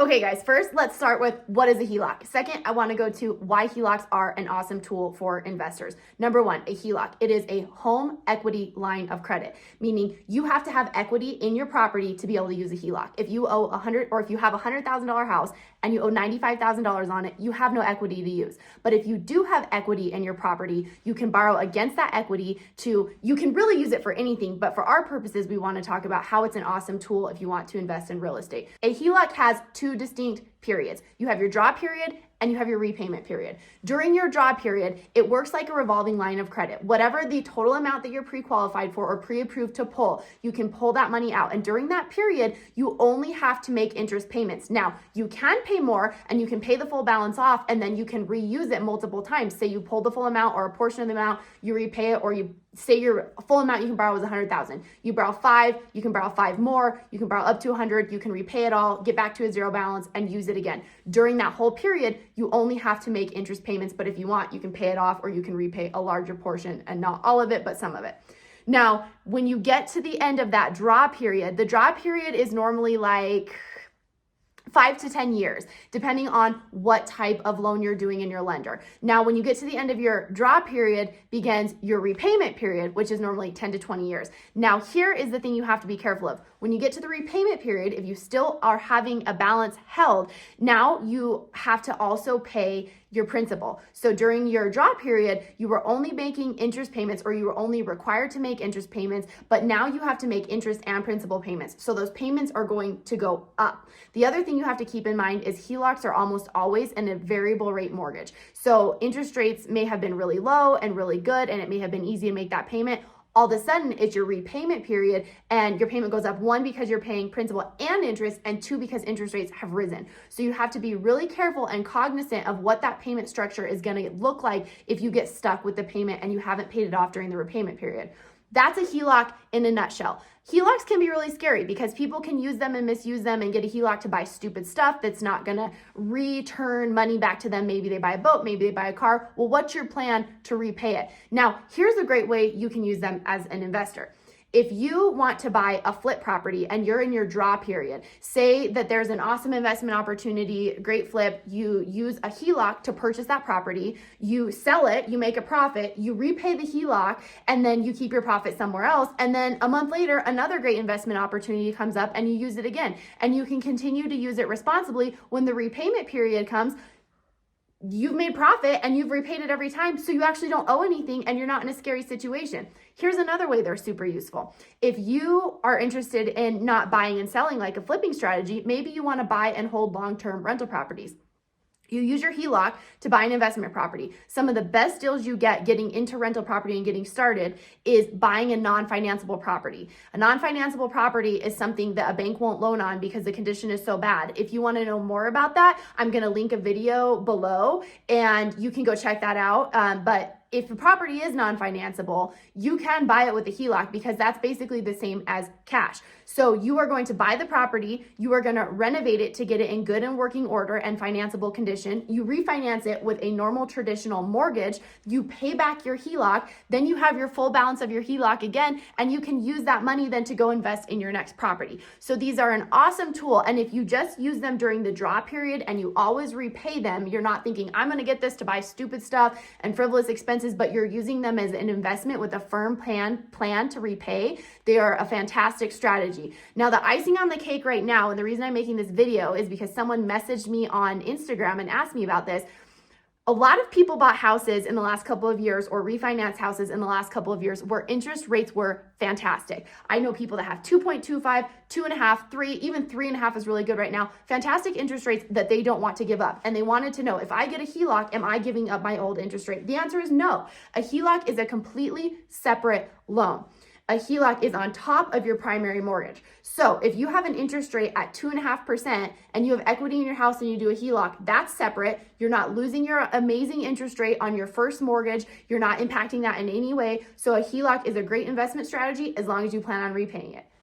Okay guys, first let's start with what is a HELOC. Second, I want to go to why HELOCs are an awesome tool for investors. Number one, a HELOC. It is a home equity line of credit, meaning you have to have equity in your property to be able to use a HELOC. If you owe if you have a $100,000 house and you owe $95,000 on it, you have no equity to use. But if you do have equity in your property, you can borrow against that equity you can really use it for anything, but for our purposes, we want to talk about how it's an awesome tool if you want to invest in real estate. A HELOC has two distinct periods. You have your draw period and you have your repayment period. During your draw period, it works like a revolving line of credit. Whatever the total amount that you're pre-qualified for or pre-approved to pull, you can pull that money out. And during that period, you only have to make interest payments. Now, you can pay more and you can pay the full balance off and then you can reuse it multiple times. Say you pull the full amount or a portion of the amount, you repay it, or you say your full amount you can borrow is $100,000. You borrow 5, you can borrow 5 more, you can borrow up to 100, you can repay it all, get back to a zero balance and use it again. During that whole period, you only have to make interest payments, but if you want, you can pay it off or you can repay a larger portion and not all of it, but some of it. Now, when you get to the end of that draw period, the draw period is normally like 5 to 10 years, depending on what type of loan you're doing in your lender. Now, when you get to the end of your draw period, begins your repayment period, which is normally 10 to 20 years. Now, here is the thing you have to be careful of. When you get to the repayment period, if you still are having a balance held, now you have to also pay your principal. So during your draw period, you were only making interest payments or you were only required to make interest payments, but now you have to make interest and principal payments. So those payments are going to go up. The other thing you have to keep in mind is HELOCs are almost always in a variable rate mortgage. So interest rates may have been really low and really good, and it may have been easy to make that payment. All of a sudden, it's your repayment period and your payment goes up, 1, because you're paying principal and interest, and 2, because interest rates have risen. So you have to be really careful and cognizant of what that payment structure is going to look like if you get stuck with the payment and you haven't paid it off during the repayment period. That's a HELOC in a nutshell. HELOCs can be really scary because people can use them and misuse them and get a HELOC to buy stupid stuff that's not gonna return money back to them. Maybe they buy a boat, maybe they buy a car. Well, what's your plan to repay it? Now, here's a great way you can use them as an investor. If you want to buy a flip property and you're in your draw period, say that there's an awesome investment opportunity, great flip, you use a HELOC to purchase that property, you sell it, you make a profit, you repay the HELOC, and then you keep your profit somewhere else. And then a month later, another great investment opportunity comes up and you use it again. And you can continue to use it responsibly. When the repayment period comes, you've made profit and you've repaid it every time, so you actually don't owe anything and you're not in a scary situation. Here's another way they're super useful. If you are interested in not buying and selling like a flipping strategy, maybe you want to buy and hold long-term rental properties. You use your HELOC to buy an investment property. Some of the best deals you get getting into rental property and getting started is buying a non-financeable property. A non-financeable property is something that a bank won't loan on because the condition is so bad. If you want to know more about that, I'm going to link a video below and you can go check that out. But if the property is non-financeable, you can buy it with a HELOC because that's basically the same as cash. So you are going to buy the property, you are going to renovate it to get it in good and working order and financeable condition. You refinance it with a normal traditional mortgage, you pay back your HELOC, then you have your full balance of your HELOC again, and you can use that money then to go invest in your next property. So these are an awesome tool. And if you just use them during the draw period and you always repay them, you're not thinking, I'm going to get this to buy stupid stuff and frivolous expenses, but you're using them as an investment with a firm plan to repay, they are a fantastic strategy. Now, the icing on the cake right now, and the reason I'm making this video is because someone messaged me on Instagram and asked me about this. A lot of people bought houses in the last couple of years or refinanced houses in the last couple of years where interest rates were fantastic. I know people that have 2.25, 2.5, 3, even 3.5 is really good right now. Fantastic interest rates that they don't want to give up. And they wanted to know, if I get a HELOC, am I giving up my old interest rate? The answer is no. A HELOC is a completely separate loan. A HELOC is on top of your primary mortgage. So if you have an interest rate at 2.5% and you have equity in your house and you do a HELOC, that's separate. You're not losing your amazing interest rate on your first mortgage. You're not impacting that in any way. So a HELOC is a great investment strategy as long as you plan on repaying it.